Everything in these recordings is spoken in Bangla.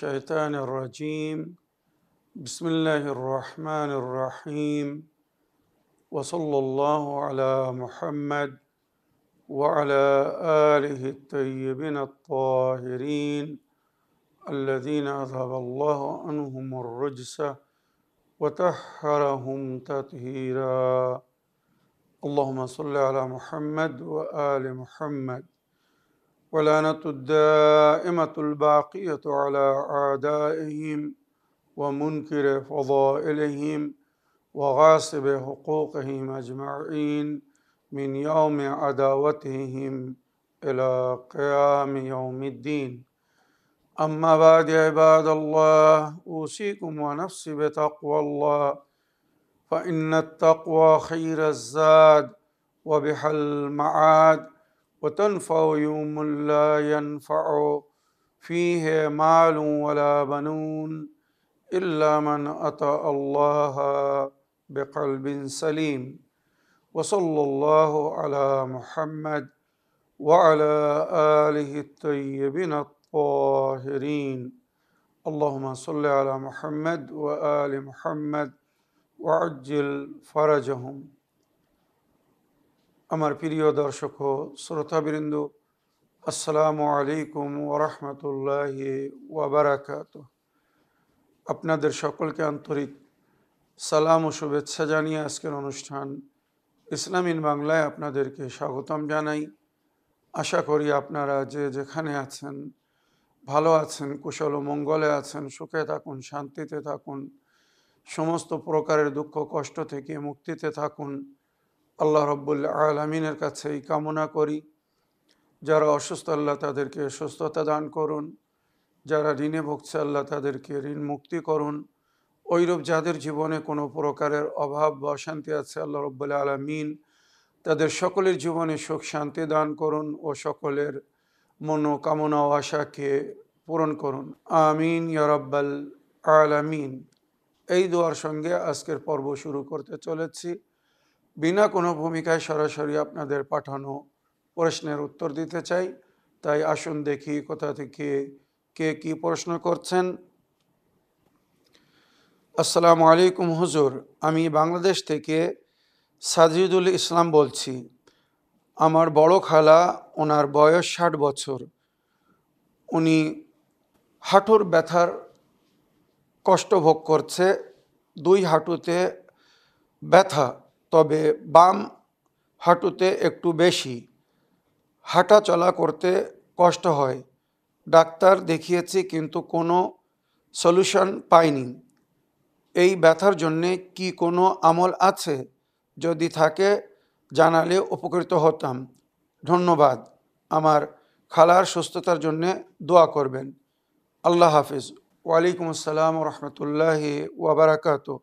الشيطان الرجيم بسم الله الرحمن الرحيم وصلى الله على محمد وعلى آله الطيبين الطاهرين الذين أذهب الله عنهم الرجس وطهرهم تطهيرا اللهم صل على محمد وآل محمد ولعنة الدائمة الباقية على أعدائهم ومنكر فضائلهم وغاصب حقوقهم أجمعين من يوم عداوتهم إلى قيام يوم الدين أما بعد عباد الله أوصيكم ونفسي بتقوى الله فإن التقوى خير الزاد وبها المعاد وتنفع يوم لا ينفع فيه مال ولا بنون إلا من أتى الله بقلب سليم وصلى الله على محمد وعلى آله الطيبين الطاهرين اللهم صل على محمد وآل محمد وعجل فرجهم আমার প্রিয় দর্শক ও শ্রোতাবৃন্দ আসসালামু আলাইকুম ওয়া রাহমাতুল্লাহি ওয়া বারাকাতুহু আপনাদের সকলকে আন্তরিক সালাম ও শুভেচ্ছা জানিয়ে আজকের অনুষ্ঠান ইসলাম ইন বাংলায় আপনাদেরকে স্বাগতম জানাই। আশা করি আপনারা যে যেখানে আছেন ভালো আছেন, কুশল ও মঙ্গলে আছেন, সুখে থাকুন, শান্তিতে থাকুন, সমস্ত প্রকারের দুঃখ কষ্ট থেকে মুক্তিতে থাকুন। আল্লাহ রব্বুল আলামিনের কাছে এই কামনা করি। যারা অসুস্থ আল্লাহ তাদেরকে সুস্থতা দান করুন, যারা ঋণে ভুগছে আল্লাহ তাদেরকে ঋণ মুক্তি করুন। ওইরূপ যাদের জীবনে কোনো প্রকারের অভাব বা অশান্তি আছে আল্লাহ রব্বুল আলামিন তাদের সকলের জীবনে সুখ শান্তি দান করুন ও সকলের মনোকামনা ও আশাকে পূরণ করুন। আমিন ইয়া রাব্বাল আলামিন। এই দোয়ার সঙ্গে আজকের পর্ব শুরু করতে চলেছি। বিনা কোনো ভূমিকায় সরাসরি আপনাদের পাঠানো প্রশ্নের উত্তর দিতে চাই। তাই আসুন দেখি কোথা থেকে কে কি প্রশ্ন করছেন। আসসালামু আলাইকুম হুজুর, আমি বাংলাদেশ থেকে সাজিদুল ইসলাম বলছি। আমার বড় খালা, ওনার বয়স 60 বছর। উনি হাঁটুর ব্যথার কষ্ট ভোগ করছে। 2 হাঁটুতে ব্যথা, তবে বাম হাঁটুতে একটু বেশি। হাঁটা চলা করতে কষ্ট হয়। ডাক্তার দেখিয়েছি কিন্তু কোনো সলিউশন পাইনি। এই ব্যথার জন্যে কি কোনো আমল আছে? যদি থাকে জানালে উপকৃত হতাম। ধন্যবাদ। আমার খালার সুস্থতার জন্যে দোয়া করবেন। আল্লাহ হাফিজ। ওয়ালাইকুম আসসালাম রহমতুল্লাহি ওয়া বারাকাতুহু।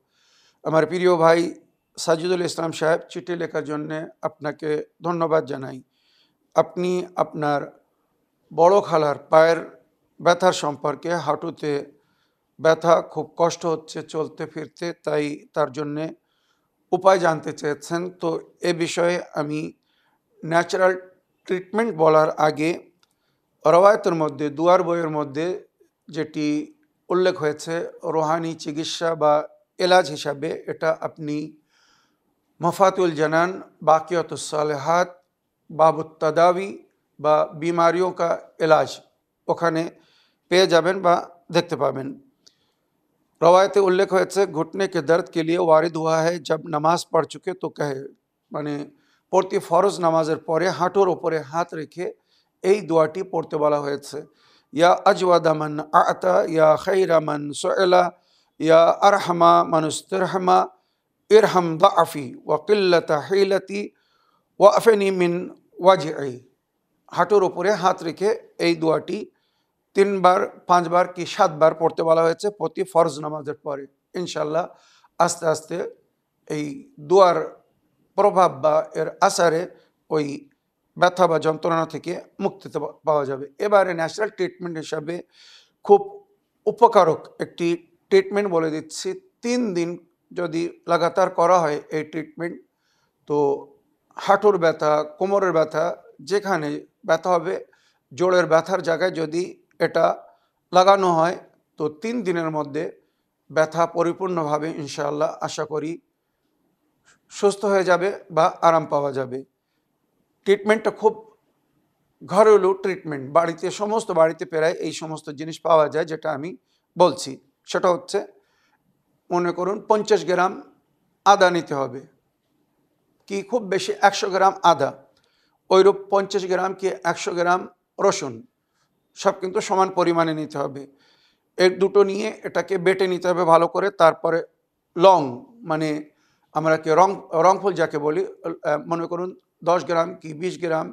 আমার প্রিয় ভাই সাজিদুল ইসলাম সাহেব, চিঠি লেখার জন্যে আপনাকে ধন্যবাদ জানাই। আপনি আপনার বড় খালার পায়ের ব্যথার সম্পর্কে, হাঁটুতে ব্যথা, খুব কষ্ট হচ্ছে চলতে ফিরতে, তাই তার জন্যে উপায় জানতে চেয়েছেন। তো এ বিষয়ে আমি ন্যাচারাল ট্রিটমেন্ট বলার আগে রওয়ায়াতের মধ্যে, দুয়ার বইয়ের মধ্যে যেটি উল্লেখ হয়েছে রুহানি চিকিৎসা বা এলাজ হিসাবে, এটা আপনি মফাতুল জানান, বাকিয়াতুস সালেহাত, বাবুত তাদাবি বা बीमारियों का इलाज ওখানে পেয়ে যাবেন বা দেখতে পাবেন। রওয়ায়াতে উল্লেখ হয়েছে ঘুটনে के दर्द के लिए वारिद हुआ है जब नमाज पढ़ चुके तो कहे, মানে প্রতি ফরজ নামাজের পরে হাঁটুর ওপরে হাত রেখে এই দোয়াটি পড়তে বলা হয়েছে। ইয়া আজওয়াদা মান আতা, ইয়া খাইরা মান সুইলা, ইয়া আরহামা মান ইস্তারহামা, ইরহাম দাফি ওয়া কিল্লাতা হিলাতি ওয়া আফনি মিন ওয়াজঈ। হাঁটুর ওপরে হাত রেখে এই দোয়াটি 3 বার, 5 বার কি 7 বার পড়তে বলা হয়েছে প্রতি ফরজ নামাজের পরে। ইনশাল্লাহ আস্তে আস্তে এই দোয়ার প্রভাব বা এর আসারে ওই ব্যথা বা যন্ত্রণা থেকে মুক্তি পাওয়া যাবে। এবারে ন্যাচারাল ট্রিটমেন্ট হিসাবে খুব উপকারক একটি ট্রিটমেন্ট বলে দিচ্ছি। 3 দিন যদি লাগাতার করা হয় এই ট্রিটমেন্ট, তো হাঁটুর ব্যথা, কোমরের ব্যথা, যেখানে ব্যথা হবে জোড়ের ব্যথার জায়গায় যদি এটা লাগানো হয় তো 3 দিনের মধ্যে ব্যথা পরিপূর্ণভাবে ইনশাআল্লাহ আশা করি সুস্থ হয়ে যাবে বা আরাম পাওয়া যাবে। ট্রিটমেন্টটা খুব ঘরেলু ট্রিটমেন্ট, সমস্ত বাড়িতে প্রায় এই সমস্ত জিনিস পাওয়া যায় যেটা আমি বলছি। সেটা হচ্ছে, মনে করুন 50 গ্রাম আদা নিতে হবে, কি খুব বেশি 100 গ্রাম আদা, ওইরূপ 50 গ্রাম কি 100 গ্রাম রসুন, সব কিন্তু সমান পরিমাণে নিতে হবে। এর দুটো নিয়ে এটাকে বেটে নিতে হবে ভালো করে। তারপরে লং, মানে আমরা কি রংফুল যাকে বলি, মনে করুন 10 গ্রাম কি 20 গ্রাম,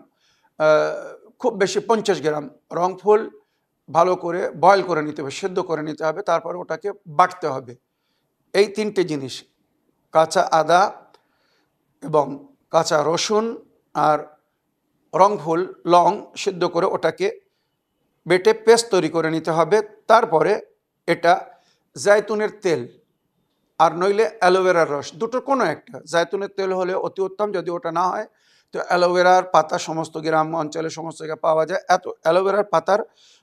খুব বেশি 50 গ্রাম রংফুল ভালো করে বয়েল করে নিতে হবে, সেদ্ধ করে নিতে হবে। তারপরে ওটাকে বাটতে হবে। এই 3টে জিনিস, কাঁচা আদা এবং কাঁচা রসুন আর রংফুল লং সিদ্ধ করে ওটাকে বেটে পেস্ট তৈরি করে নিতে হবে। তারপরে এটা জায়তুনের তেল আর নইলে অ্যালোভেরার রস, দুটোর কোনো একটা। জায়তুনের তেল হলে অতি উত্তম, যদি ওটা না হয় তো অ্যালোভেরার পাতা সমস্ত গ্রাম অঞ্চলে সমস্ত জায়গায় পাওয়া যায়। এত অ্যালোভেরার পাতার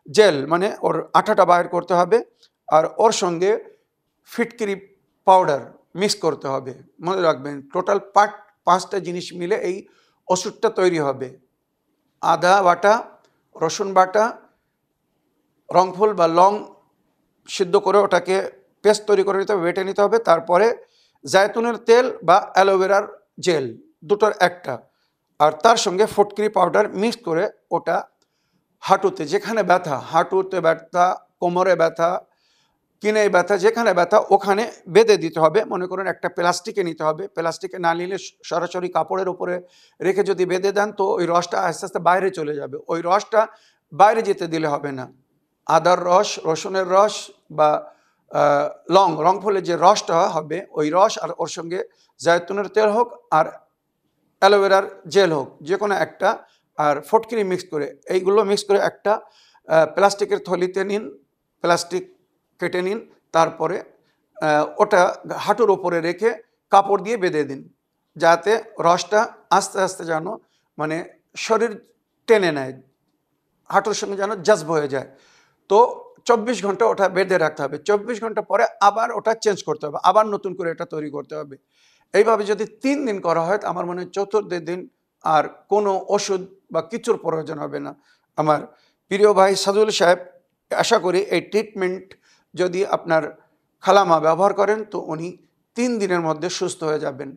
জেল, মানে ওর আঠাটা বাইর করতে হবে, আর ওর সঙ্গে ফিটকিরি পাউডার মিক্স করতে হবে। মনে রাখবেন, টোটাল 5টা জিনিস মিলে এই ওষুধটা তৈরি হবে। আদা বাটা, রসুন বাটা, রংফুল বা লং সিদ্ধ করে ওটাকে পেস্ট তৈরি করে নিতে হবে, বেটে নিতে হবে। তারপরে জায়তুনের তেল বা অ্যালোভেরার জেল, দুটোর একটা, আর তার সঙ্গে ফটকিরি পাউডার মিক্স করে ওটা হাঁটুতে, যেখানে ব্যথা, হাঁটুতে ব্যথা, কোমরে ব্যথা, কিনে ব্যথা, যেখানে ব্যথা ওখানে বেঁধে দিতে হবে। মনে করুন একটা প্লাস্টিকে নিতে হবে, প্লাস্টিকে না নিলে সরাসরি কাপড়ের উপরে রেখে যদি বেঁধে দেন তো ওই রসটা আস্তে আস্তে বাইরে চলে যাবে। ওই রসটা বাইরে যেতে দিলে হবে না। আদার রস, রসুনের রস বা রংফুলের যে রসটা হবে, ওই রস আর ওর সঙ্গে জায়তুনের তেল হোক আর অ্যালোভেরার জেল হোক, যে কোনো একটা, আর ফটকিরি মিক্স করে, এইগুলো মিক্স করে একটা প্লাস্টিকের থলিতে নিন, প্লাস্টিক কেটে নিন। তারপরে ওটা হাঁটুর ওপরে রেখে কাপড় দিয়ে বেঁধে দিন, যাতে রসটা আস্তে আস্তে যেন মানে শরীর টেনে নেয়, হাঁটুর সঙ্গে যেন জাজব হয়ে যায়। তো 24 ঘন্টা ওটা বেঁধে রাখতে হবে। 24 ঘন্টা পরে আবার ওটা চেঞ্জ করতে হবে, আবার নতুন করে এটা তৈরি করতে হবে। এইভাবে যদি 3 দিন করা হয়, তো আমার মনে হয় চতুর্থ দিন আর কোনো ওষুধ বা কিছুর প্রয়োজন হবে না। আমার প্রিয় ভাই সাদুল সাহেব, আশা করি এই ট্রিটমেন্ট যদি আপনার খালামা ব্যবহার করেন তো উনি 3 দিনের মধ্যে সুস্থ হয়ে যাবেন।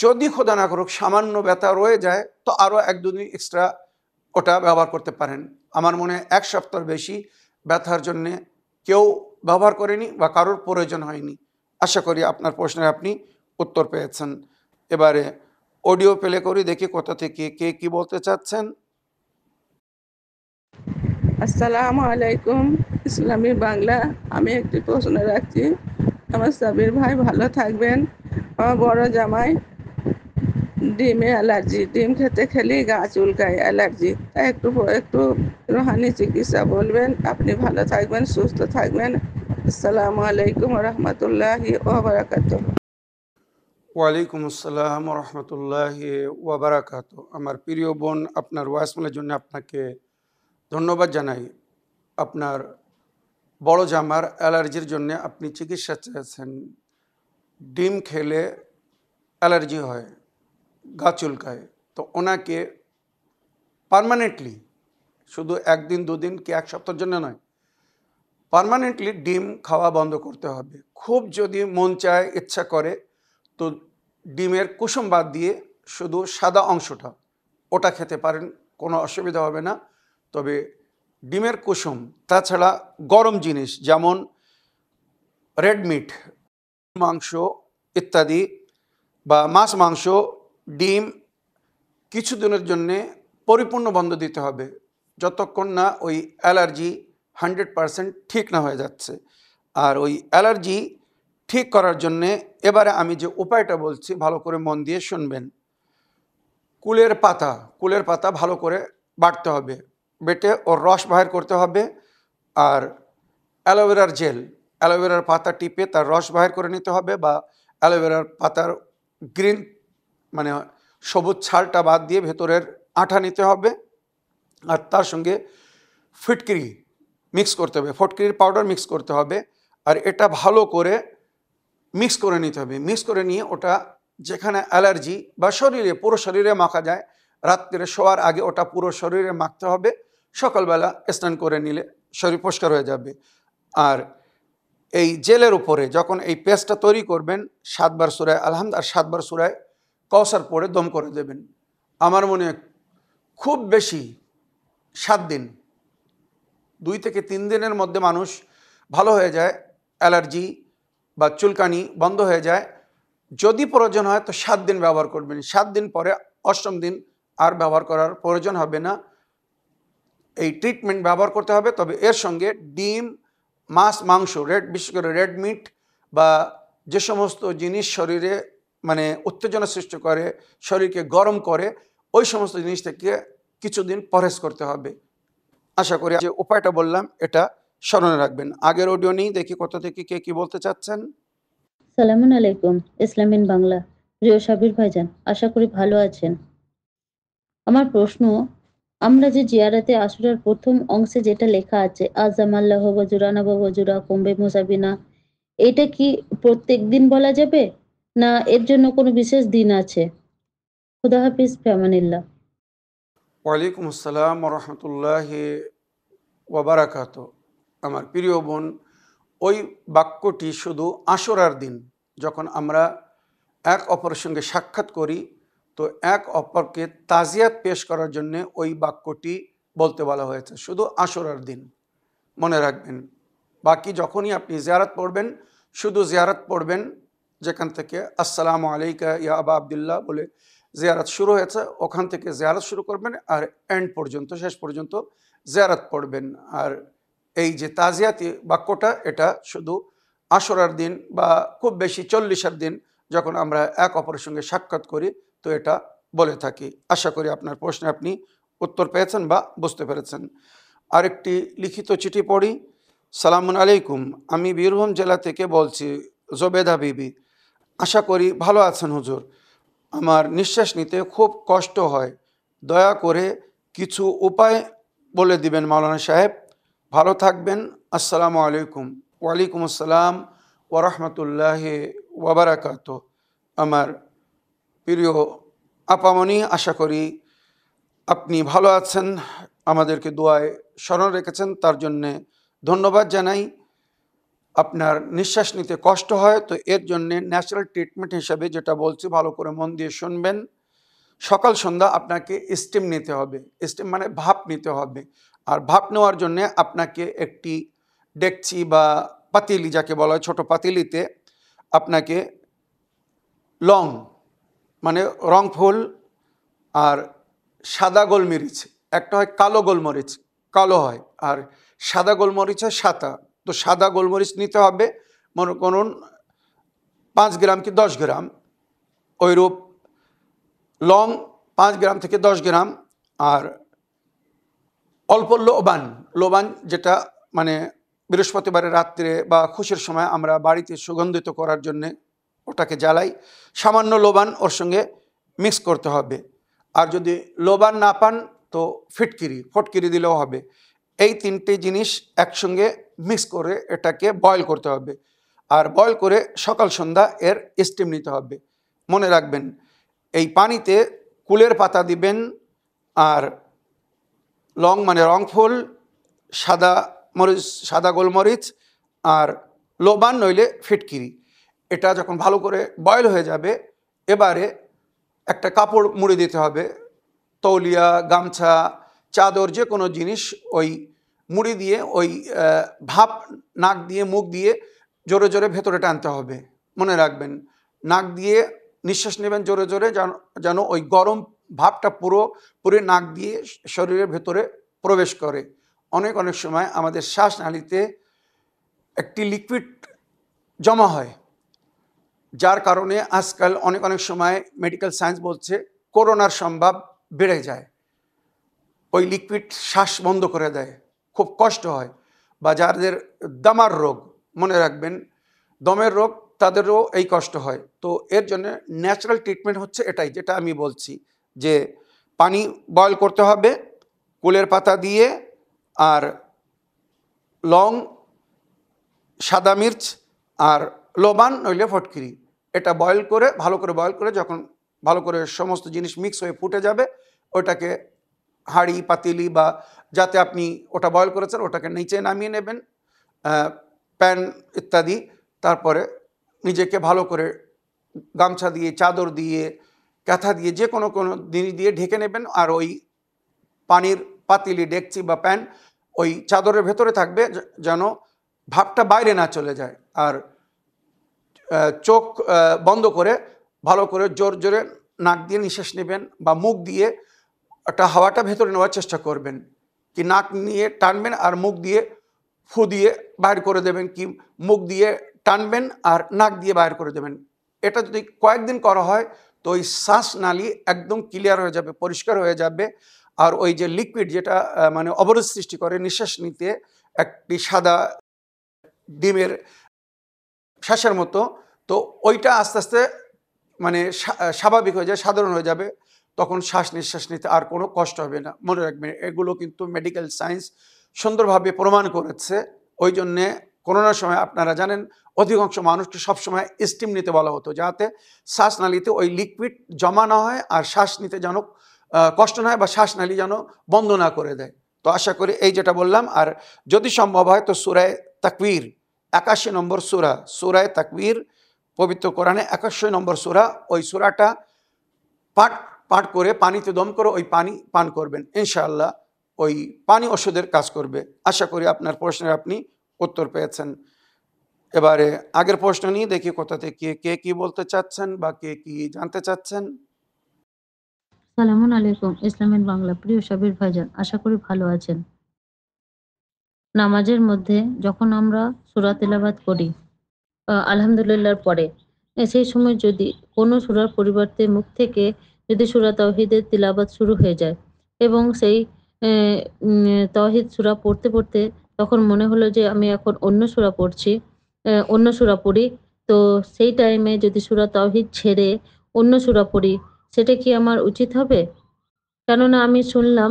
যদি খোদা না করুক সামান্য ব্যথা রয়ে যায়, তো আরও 1-2 দিন এক্সট্রা ওটা ব্যবহার করতে পারেন। আমার মনে হয় 1 সপ্তাহ বেশি ব্যথার জন্যে কেউ ব্যবহার করেনি বা কারোর প্রয়োজন হয়নি। আশা করি আপনার প্রশ্নের আপনি উত্তর পেয়েছেন। এবারে অডিও প্লে করি, দেখি কোথা থেকে কে কি বলতে চাচ্ছেন। আসসালামু আলাইকুম, ইসলামী বাংলা। আমি একটি প্রশ্ন রাখছি। আমার সাবির ভাই ভালো থাকবেন। আমার বড় জামাই ডিমে অ্যালার্জি, ডিম খেতে খেলেই গা চুলকায়, অ্যালার্জি। তাই একটু একটু রুহানি চিকিৎসা বলবেন। আপনি ভালো থাকবেন, সুস্থ থাকবেন। আসসালামু আলাইকুম রহমতুল্লাহি ওয়া বারাকাতুহু। ওয়ালাইকুম আসসালাম রহমতুল্লাহি ওয়া বারাকাতুহু। আমার প্রিয় বোন, আপনার ওয়াইসমেলের জন্য আপনাকে ধন্যবাদ জানাই। আপনার বড় জামার অ্যালার্জির জন্য আপনি চিকিৎসা চেয়েছেন। ডিম খেলে অ্যালার্জি হয়, গা চুলকায়, তো ওনাকে পার্মানেন্টলি, শুধু 1 দিন 2 দিন কি 1 সপ্তাহের জন্য নয়, পার্মানেন্টলি ডিম খাওয়া বন্ধ করতে হবে। খুব যদি মন চায়, ইচ্ছা করে, তো ডিমের কুসুম বাদ দিয়ে শুধু সাদা অংশটা ওটা খেতে পারেন, কোনো অসুবিধা হবে না। তবে ডিমের কুসুম, তাছাড়া গরম জিনিস যেমন রেড মিট, মাংস ইত্যাদি, বা মাছ, মাংস, ডিম কিছুদিনের জন্যে পরিপূর্ণ বন্ধ দিতে হবে, যতক্ষণ না ওই অ্যালার্জি 100% ঠিক না হয়ে যাচ্ছে। আর ওই অ্যালার্জি ঠিক করার জন্যে এবারে আমি যে উপায়টা বলছি ভালো করে মন দিয়ে শুনবেন। কুলের পাতা ভালো করে বাটতে হবে, বেটে ওর রস বাহির করতে হবে। আর অ্যালোভেরার জেল, অ্যালোভেরার পাতা টিপে তার রস বাহির করে নিতে হবে, বা অ্যালোভেরার পাতার গ্রিন, মানে সবুজ ছালটা বাদ দিয়ে ভেতরের আঠা নিতে হবে। আর তার সঙ্গে ফিটকিরি মিক্স করতে হবে, ফটকিরির পাউডার মিক্স করতে হবে। আর এটা ভালো করে মিক্স করে নিতে হবে। মিক্স করে নিয়ে ওটা যেখানে অ্যালার্জি বা শরীরে, পুরো শরীরে মাখা যায়, রাত্রে শোয়ার আগে ওটা পুরো শরীরে মাখতে হবে। সকালবেলা স্নান করে নিলে শরীর পরিষ্কার হয়ে যাবে। আর এই জেলের উপরে যখন এই পেস্টটা তৈরি করবেন, 7 বার সূরা আলহামদ আর 7 বার সূরা কাউসার পড়ে দম করে দেবেন। আমার মনে হয় খুব বেশি 7 দিন, 2 থেকে 3 দিনের মধ্যে মানুষ ভালো হয়ে যায়, অ্যালার্জি বা চুলকানি বন্ধ হয়ে যায়। যদি প্রয়োজন হয় তো 7 দিন ব্যবহার করবেন। 7 দিন পরে 8ম দিন আর ব্যবহার করার প্রয়োজন হবে না। এই ট্রিটমেন্ট ব্যবহার করতে হবে। তবে এর সঙ্গে ডিম, মাছ, মাংস, বিশেষ করে রেড মিট বা যে সমস্ত জিনিস শরীরে মানে উত্তেজনা সৃষ্টি করে, শরীরকে গরম করে, ওই সমস্ত জিনিস থেকে কিছুদিন পরহেজ করতে হবে। আশা করি যে উপায়টা বললাম এটা স্মরণে রাখবেন। আগের অডিও নেই, দেখি কোথা থেকে কে কি বলতে চাচ্ছেন। সালামুন আলাইকুম, ইসলামিন বাংলা। প্রিয় সাবির ভাইজান, আশা করি ভালো আছেন। আমার প্রশ্ন, আমরা যে জিয়ারাতে আশুরার প্রথম অংশে যেটা লেখা আছে আজামাল্লাহ ওয়াজুরানা ওয়াজুরা কুম্বে মুসাবিনা, এটা কি প্রত্যেক দিন বলা যাবে, না এর জন্য কোনো বিশেষ দিন আছে? খুদা হাফিজ, ফিয়ামানিল্লাহ। ওয়ালাইকুম আসসালাম রহমতুল্লাহি ওয়াবারাকাত। আমার প্রিয় বোন, ওই বাক্যটি শুধু আশুরার দিন যখন আমরা এক অপরের সঙ্গে সাক্ষাৎ করি, তো এক অপরকে তাজিয়াত পেশ করার জন্য ওই বাক্যটি বলতে বলা হয়েছে, শুধু আশুরার দিন। মনে রাখবেন, বাকি যখনই আপনি জিয়ারত পড়বেন, শুধু জিয়ারত পড়বেন, যেখান থেকে আসসালামু আলাইকা ইয়া আবা আবদুল্লাহ বলে জিয়ারত শুরু হয়েছে ওখান থেকে জিয়ারত শুরু করবেন, আর এন্ড পর্যন্ত, শেষ পর্যন্ত জিয়ারত পড়বেন। আর এই যে তাজিয়াতি বাক্যটা, এটা শুধু আশুরার দিন বা খুব বেশি 40-এর দিন যখন আমরা এক অপরের সঙ্গে সাক্ষাৎ করি, তো এটা বলে থাকি। আশা করি আপনার প্রশ্নে আপনি উত্তর পেয়েছেন বা বুঝতে পেরেছেন। আরেকটি লিখিত চিঠি পড়ি। সালামুন আলাইকুম, আমি বীরভূম জেলা থেকে বলছি, জোবেদা বিবি। আশা করি ভালো আছেন হুজুর। আমার নিঃশ্বাস নিতে খুব কষ্ট হয়, দয়া করে কিছু উপায় বলে দিবেন মাওলানা সাহেব। ভালো থাকবেন, আসসালামু আলাইকুম। ওয়ালাইকুম আসসালাম ওরহমতুল্লাহি ওয়াবারাকাত। আমার প্রিয় আপামনি, আশা করি আপনি ভালো আছেন, আমাদেরকে দোয়ায় স্মরণ রেখেছেন, তার জন্যে ধন্যবাদ জানাই। আপনার নিঃশ্বাস নিতে কষ্ট হয়, তো এর জন্যে ন্যাচারাল ট্রিটমেন্ট হিসাবে যেটা বলছি, ভালো করে মন দিয়ে শুনবেন। সকাল সন্ধ্যা আপনাকে স্টিম নিতে হবে। স্টিম মানে ভাপ নিতে হবে। আর ভাপ নেওয়ার জন্যে আপনাকে একটি ডেকচি বা পাতিলি যাকে বলা হয়, ছোটো পাতিলিতে আপনাকে লং মানে রং ফুল আর সাদা গোলমরিচ, একটা হয় কালো গোলমরিচ, কালো হয়, আর সাদা গোলমরিচ হয় সাদা। তো সাদা গোলমরিচ নিতে হবে, মনে করুন 5 গ্রাম কি 10 গ্রাম, ওইরূপ লং 5 গ্রাম থেকে 10 গ্রাম। আর অল্প লোবান, লোবান যেটা মানে বৃহস্পতিবারের রাত্রে বা খুশির সময় আমরা বাড়িতে সুগন্ধিত করার জন্যে ওটাকে জ্বালাই, সামান্য লোবান ওর সঙ্গে মিক্স করতে হবে। আর যদি লোবান না পান তো ফটকিরি দিলেও হবে। এই 3টে জিনিস একসঙ্গে মিক্স করে এটাকে বয়েল করতে হবে। আর বয়েল করে সকাল সন্ধ্যা এর স্টিম নিতে হবে। মনে রাখবেন, এই পানিতে কুলের পাতা দিবেন, আর লং মানে রংফুল, সাদা মরিচ, সাদা গোলমরিচ, আর লোবান নইলে ফিটকিরি। এটা যখন ভালো করে বয়েল হয়ে যাবে, এবারে একটা কাপড় মুড়ে দিতে হবে, তৌলিয়া, গামছা, চাদর, যে কোনো জিনিস ওই মুড়ি দিয়ে ওই ভাপ নাক দিয়ে মুখ দিয়ে জোরে জোরে ভেতরে টানতে হবে। মনে রাখবেন, নাক দিয়ে নিঃশ্বাস নেবেন জোরে জোরে, যেন ওই গরম ভাপটা পুরো নাক দিয়ে শরীরের ভেতরে প্রবেশ করে। অনেক সময় আমাদের শ্বাসনালীতে একটি লিকুইড জমা হয়, যার কারণে আজকাল অনেক সময় মেডিকেল সায়েন্স বলছে করোনার সম্ভাব বেড়ে যায়। ওই লিকুইড শ্বাস বন্ধ করে দেয়, খুব কষ্ট হয়। বা যাদের দমার রোগ, মনে রাখবেন দমের রোগ, তাদেরও এই কষ্ট হয়। তো এর জন্য ন্যাচারাল ট্রিটমেন্ট হচ্ছে এটাই, যেটা আমি বলছি, যে পানি বয়েল করতে হবে কুলের পাতা দিয়ে, আর লং, সাদা মির্চ আর লবণ নইলে ফটকিরি, এটা বয়েল করে ভালো করে বয়েল করে যখন ভালো করে সমস্ত জিনিস মিক্স হয়ে ফুটে যাবে, ওটাকে হাঁড়ি পাতিলি বা যাতে আপনি ওটা বয়েল করেছেন ওটাকে নিচে নামিয়ে নেবেন, প্যান ইত্যাদি। তারপরে নিজেকে ভালো করে গামছা দিয়ে, চাদর দিয়ে, কাঁথা দিয়ে, যে কোনো জিনিস দিয়ে ঢেকে নেবেন। আর ওই পানির পাতিলি, ডেকচি বা প্যান ওই চাদরের ভেতরে থাকবে যেন ভাপটা বাইরে না চলে যায়। আর চোখ বন্ধ করে ভালো করে জোর জোরে নাক দিয়ে নিঃশ্বাস নেবেন বা মুখ দিয়ে একটা হাওয়াটা ভেতরে নেওয়ার চেষ্টা করবেন। কি নাক নিয়ে টানবেন আর মুখ দিয়ে ফু দিয়ে বাইর করে দেবেন, কি মুখ দিয়ে টানবেন আর নাক দিয়ে বাইর করে দেবেন। এটা যদি কয়েকদিন করা হয় তো ওই শ্বাসনালী একদম ক্লিয়ার হয়ে যাবে, পরিষ্কার হয়ে যাবে। আর ওই যে লিকুইড যেটা মানে অবরোধ সৃষ্টি করে নিঃশ্বাস নিতে, একটি সাদা ডিমের শ্বাসের মতো, তো ওইটা আস্তে আস্তে মানে স্বাভাবিক হয়ে যায়, সাধারণ হয়ে যাবে। তখন শ্বাস নিঃশ্বাস নিতে আর কোনো কষ্ট হবে না। মনে রাখবেন এগুলো কিন্তু মেডিকেল সায়েন্স সুন্দরভাবে প্রমাণ করেছে। ওই জন্যে করোনার সময় আপনারা জানেন অধিকাংশ মানুষকে সবসময় স্টিম নিতে বলা হতো, যাতে শ্বাসনালীতে ওই লিকুইড জমা না হয় আর শ্বাস নিতে যেন কষ্ট না হয় বা শ্বাসনালী যেন বন্ধ না করে দেয়। তো আশা করি এই যেটা বললাম, আর যদি সম্ভব হয় তো সূরা তাকবীর 81 নম্বর সূরা, সূরা তাকবীর পবিত্র কোরআনে 81 নম্বর সূরা, ওই সূরাটা পাঠ করে পানিতে দম করে ওই পানি পান করবেন, ইনশাআল্লাহ ওই পানি ওষুধের কাজ করবে। আশা করি আপনার প্রশ্নের আপনি উত্তর পেয়েছেন। এবারে আগের প্রশ্ন নিয়ে দেখি কোথা থেকে কে কি বলতে চাচ্ছেন বা কে কি জানতে চাচ্ছেন। সালামুন আলাইকুম, ইসলামের বাংলা। প্রিয় সাবির ভাইজান, আশা করি ভালো আছেন। নামাজের মধ্যে যখন আমরা সূরা তেলাওয়াত করি আলহামদুলিল্লাহর পরে, সেই সময় যদি কোনো সূরার পরিবর্তে মুখ থেকে যদি সূরা তাওহীদের তিলাওয়াত শুরু হয়ে যায় এবং সেই এ তাওহীদ সূরা পড়তে, পড়তে তখন মনে হলো যে আমি এখন অন্য সূরা পড়ছি, অন্য সূরা পড়ি। তো সেই টাইমে যদি সূরা তাওহীদ ছেড়ে অন্য সূরা পড়ি, সেটা কি আমার উচিত হবে? কেননা আমি শুনলাম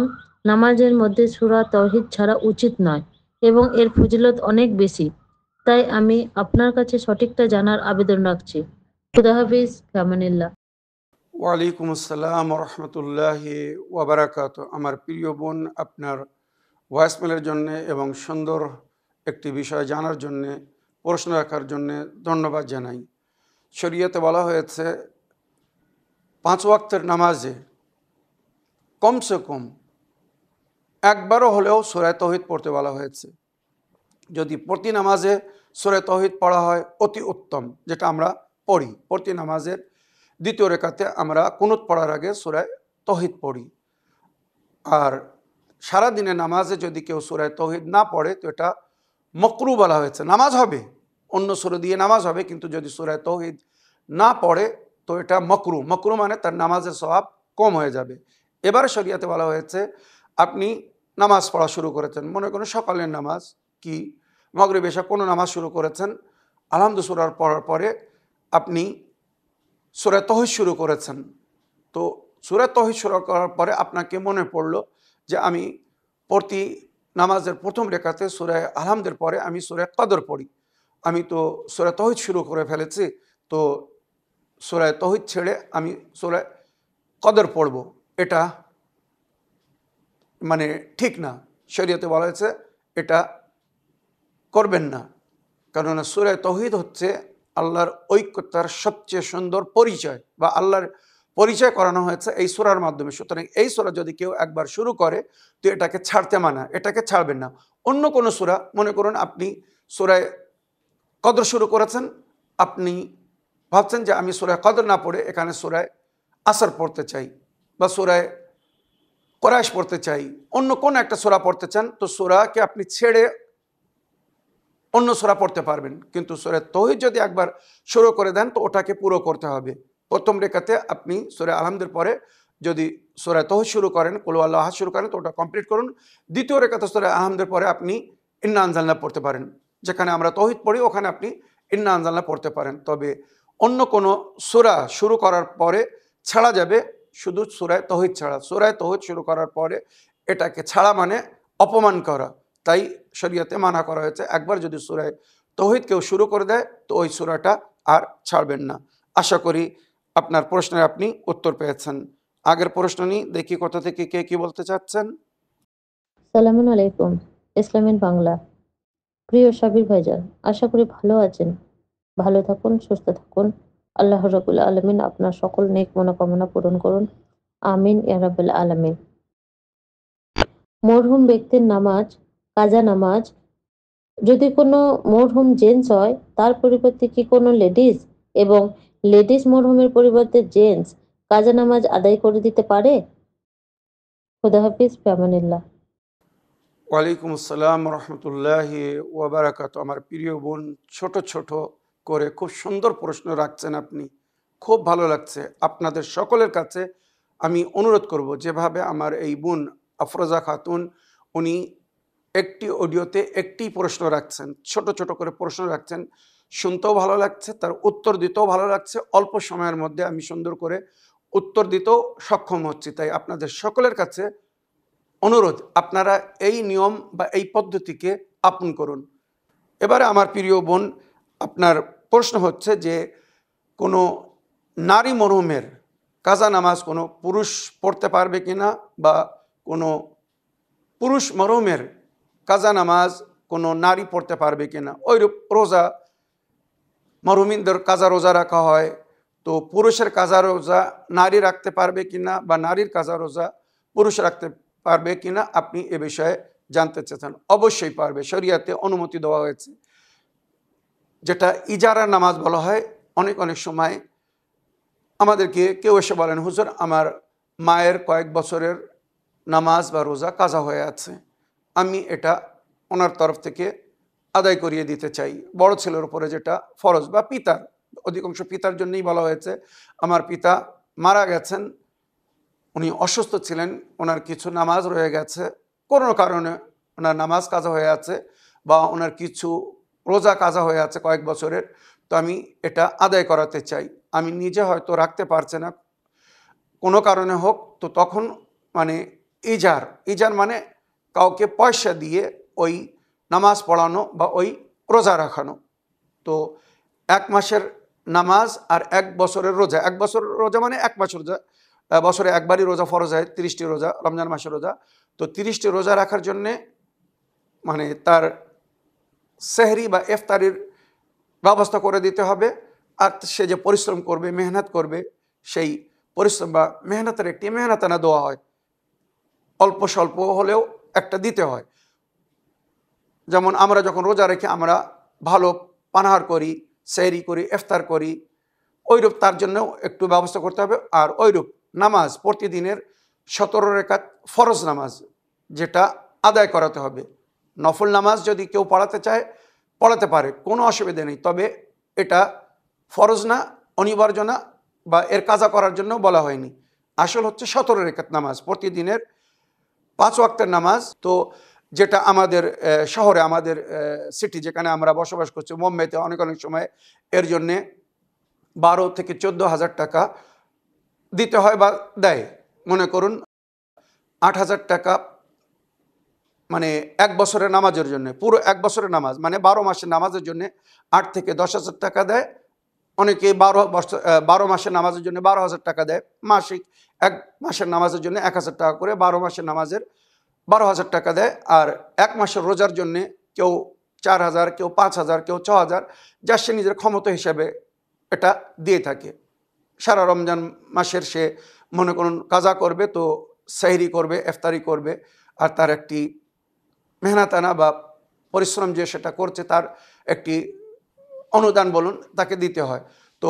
নামাজের মধ্যে সূরা তাওহীদ ছাড়া উচিত নয় এবং এর ফজিলত অনেক বেশি। তাই আমি আপনার কাছে সঠিকটা জানার আবেদন রাখছি। খুদা হাফিজ, ফিয়ামানিল্লাহ। ওয়ালাইকুম আসসালাম রহমতুল্লাহি ওয়াবারাকাত। আমার প্রিয় বোন, আপনার ভয়েসমেলের জন্যে এবং সুন্দর একটি বিষয় জানার জন্যে, প্রশ্ন রাখার জন্যে ধন্যবাদ জানাই। শরীয়তে বলা হয়েছে 5 ওয়াক্তের নামাজে কমসে কম একবারও হলেও সূরা তাওহীদ পড়তে বলা হয়েছে। যদি প্রতি নামাজে সূরা তাওহীদ পড়া হয় অতি উত্তম, যেটা আমরা পড়ি। প্রতি নামাজের দ্বিতীয় রাকাতে আমরা কুনুত পড়ার আগে সূরা তাওহীদ পড়ি। আর সারা দিনের নামাজে যদি কেউ সূরা তাওহীদ না পড়ে তো এটা মাকরুহ বলা হয়েছে। নামাজ হবে, অন্য সূরা দিয়ে নামাজ হবে, কিন্তু যদি সূরা তাওহীদ না পড়ে তো এটা মাকরুহ। মাকরুহ মানে তার নামাজের সওয়াব কম হয়ে যাবে। এবারে শরীয়তে বলা হয়েছে আপনি নামাজ পড়া শুরু করেছেন, মনে করুন সকালের নামাজ কি মাগরিব এশা কোনো নামাজ শুরু করেছেন, আলহামদু সূরা পড়ার পরে আপনি সূরা তাওহীদ শুরু করেছেন। তো সূরা তাওহীদ শুরু করার পরে আপনাকে মনে পড়লো যে আমি প্রতি নামাজের প্রথম রেখাতে সূরা আলহামদের পরে আমি সূরা কদর পড়ি, আমি তো সূরা তাওহীদ শুরু করে ফেলেছি, তো সূরা তাওহীদ ছেড়ে আমি সূরা কদর পড়ব, এটা মানে ঠিক না। শরীয়তে বলা হয়েছে এটা করবেন না, কেননা সূরা তাওহীদ হচ্ছে আল্লাহর ঐক্যতার সবচেয়ে সুন্দর পরিচয়, বা আল্লাহর পরিচয় করানো হয়েছে এই সূরার মাধ্যমে। সুতরাং এই সূরা যদি কেউ একবার শুরু করে তো এটাকে ছাড়তে মানা, এটাকে ছাড়বেন না। অন্য কোনো সূরা, মনে করুন আপনি সূরা কদর শুরু করেছেন, আপনি ভাবছেন যে আমি সূরা কদর না পড়ে এখানে সূরা আসর পড়তে চাই বা সূরা কুরাইশ পড়তে চাই, অন্য কোন একটা সূরা পড়তে চান, তো সূরাকে আপনি ছেড়ে অন্য সূরা পড়তে পারবেন। কিন্তু সূরা তাওহীদ যদি একবার শুরু করে দেন তো ওটাকে পুরো করতে হবে। প্রথম রেখাতে আপনি সূরা আলহামদের পরে যদি সূরা তাওহীদ শুরু করেন, কুল হুয়াল্লাহু আহাদ শুরু করেন, তো ওটা কমপ্লিট করুন। দ্বিতীয় রেখাতে সূরা আলহামদের পরে আপনি ইন্না আনজালনা পড়তে পারেন, যেখানে আমরা তাওহীদ পড়ি ওখানে আপনি ইন্না আনজালনা পড়তে পারেন। তবে অন্য কোনো সূরা শুরু করার পরে ছাড়া যাবে, শুধু সূরা তাওহীদ ছাড়া। সূরা তাওহীদ শুরু করার পরে এটাকে ছাড়া মানে অপমান করা, তাই শরীয়তে মানা করা হয়েছে একবার যদি সূরা তাওহীদ কেউ শুরু করে দেয় তো ওই সূরাটা আর ছাড়বেন না। আশা করি আপনার প্রশ্নের আপনি উত্তর পেয়েছেন। আগের প্রশ্ন নিয়ে দেখি কোথা থেকে কে কি বলতে চাচ্ছেন। সালামুন আলাইকুম, ইসলামিন বাংলা। প্রিয় সাবির ভাইজান, আশা করি ভালো আছেন। ভালো থাকুন, সুস্থ থাকুন। আল্লাহ রাব্বুল আলামিন আপনার সকল নেক মনোকামনা পূরণ করুন। আমিন ইয়া রাব্বাল আলামিন। মরহুম ব্যক্তির নামাজ, কাজা নামাজ, যদি কোনো মরহুম জেন্টস হয় তার পরিবর্তে কি কোনো লেডিস, এবং লেডিস মরহুমের পরিবর্তে জেন্টস কাজা নামাজ আদায় করে দিতে পারে? খোদা হাফিজ, ফিয়ামানিল্লাহ। ওয়ালাইকুম আসসালাম রহমতুল্লাহি ওয়াবারাকাত। আমার প্রিয় বোন, ছোট ছোট করে খুব সুন্দর প্রশ্ন রাখছেন আপনি, খুব ভালো লাগছে। আপনাদের সকলের কাছে আমি অনুরোধ করব, যেভাবে আমার এই বোন আফরোজা খাতুন, উনি একটি অডিওতে একটি প্রশ্ন রাখছেন, ছোট ছোট করে প্রশ্ন রাখছেন, শুনতেও ভালো লাগছে, তার উত্তর দিতেও ভালো লাগছে। অল্প সময়ের মধ্যে আমি সুন্দর করে উত্তর দিতেও সক্ষম হচ্ছি। তাই আপনাদের সকলের কাছে অনুরোধ, আপনারা এই নিয়ম বা এই পদ্ধতিকে আপন করুন। এবারে আমার প্রিয় বোন, আপনার প্রশ্ন হচ্ছে যে কোনো নারী মরহুমের কাজা নামাজ কোনো পুরুষ পড়তে পারবে কিনা, বা কোনো পুরুষ মরহুমের কাজা নামাজ কোনো নারী পড়তে পারবে কিনা। ওইরূপ রোজা, মরহুমিনদের কাজা রোজা রাখা হয়, তো পুরুষের কাজা রোজা নারী রাখতে পারবে কিনা, বা নারীর কাজা রোজা পুরুষ রাখতে পারবে কিনা, আপনি এ বিষয়ে জানতে চেয়েছেন। অবশ্যই পারবে, শরিয়াতে অনুমতি দেওয়া হয়েছে, যেটা ইজারা নামাজ বলা হয়। অনেক অনেক সময় আমাদেরকে কেউ এসে বলেন, হুজুর আমার মায়ের কয়েক বছরের নামাজ বা রোজা কাজা হয়ে আছে, আমি এটা ওনার তরফ থেকে আদায় করিয়ে দিতে চাই। বড় ছেলের উপরে যেটা ফরজ, বা পিতার, অধিকাংশ পিতার জন্যই বলা হয়েছে। আমার পিতা মারা গেছেন, উনি অসুস্থ ছিলেন, ওনার কিছু নামাজ রয়ে গেছে, কোনো কারণে ওনার নামাজ কাজা হয়ে আছে, বা ওনার কিছু রোজা কাজা হয়ে আছে কয়েক বছরের, তো আমি এটা আদায় করাতে চাই। আমি নিজে হয়তো রাখতে পারছে না কোনো কারণে হোক, তো তখন মানে ইজার, ইজার মানে কাউকে পয়সা দিয়ে ওই নামাজ পড়ানো বা ওই রোজা রাখানো। তো 1 মাসের নামাজ আর 1 বছরের রোজা, 1 বছরের রোজা মানে 1 মাস রোজা, বছরে একবারই রোজা ফরজ হয়, 30টি রোজা, রমজান মাসের রোজা। তো 30টি রোজা রাখার জন্যে মানে তার সেহরি বা ইফতারির ব্যবস্থা করে দিতে হবে। আর সে যে পরিশ্রম করবে, মেহনত করবে, সেই পরিশ্রম বা মেহনতের একটি মেহনতানা দেওয়া হয়, অল্প স্বল্প হলেও একটা দিতে হয়। যেমন আমরা যখন রোজা রেখে আমরা ভালো পানাহার করি, সেহরি করি, ইফতার করি, ওইরূপ তার জন্যও একটু ব্যবস্থা করতে হবে। আর ওইরূপ নামাজ প্রতিদিনের 17 রাকাত ফরজ নামাজ, যেটা আদায় করাতে হবে। নফল নামাজ যদি কেউ পড়াতে চায় পড়াতে পারে, কোনো অসুবিধা নেই, তবে এটা ফরজ না, অনিবার্য না, বা এর কাজা করার জন্য বলা হয়নি। আসল হচ্ছে 17 রাকাত নামাজ, প্রতিদিনের 5 ওয়াক্তের নামাজ। তো যেটা আমাদের শহরে, আমাদের সিটি যেখানে আমরা বসবাস করছি, মুম্বাইতে অনেক অনেক সময় এর জন্যে 12 থেকে 14,000 টাকা দিতে হয় বা দেয়। মনে করুন 8,000 টাকা, মানে 1 বছরের নামাজের জন্য, পুরো 1 বছরের নামাজ মানে 12 মাসের নামাজের জন্য 8 থেকে 10,000 টাকা দেয়। অনেকে 12 মাসের নামাজের জন্য 12,000 টাকা দেয়। মাসিক 1 মাসের নামাজের জন্য 1,000 টাকা করে 12 মাসের নামাজের 12,000 টাকা দেয়। আর 1 মাসের রোজার জন্যে কেউ 4,000, কেউ 5,000, কেউ 6,000, যা সে নিজের ক্ষমতা হিসাবে এটা দিয়ে থাকে। সারা রমজান মাসের সে মনে করুন কাজা করবে, তো সেহরি করবে, ইফতারি করবে, আর তার একটি মেহনতানা বা পরিশ্রম যে সেটা করছে, তার একটি অনুদান বলুন, তাকে দিতে হয়। তো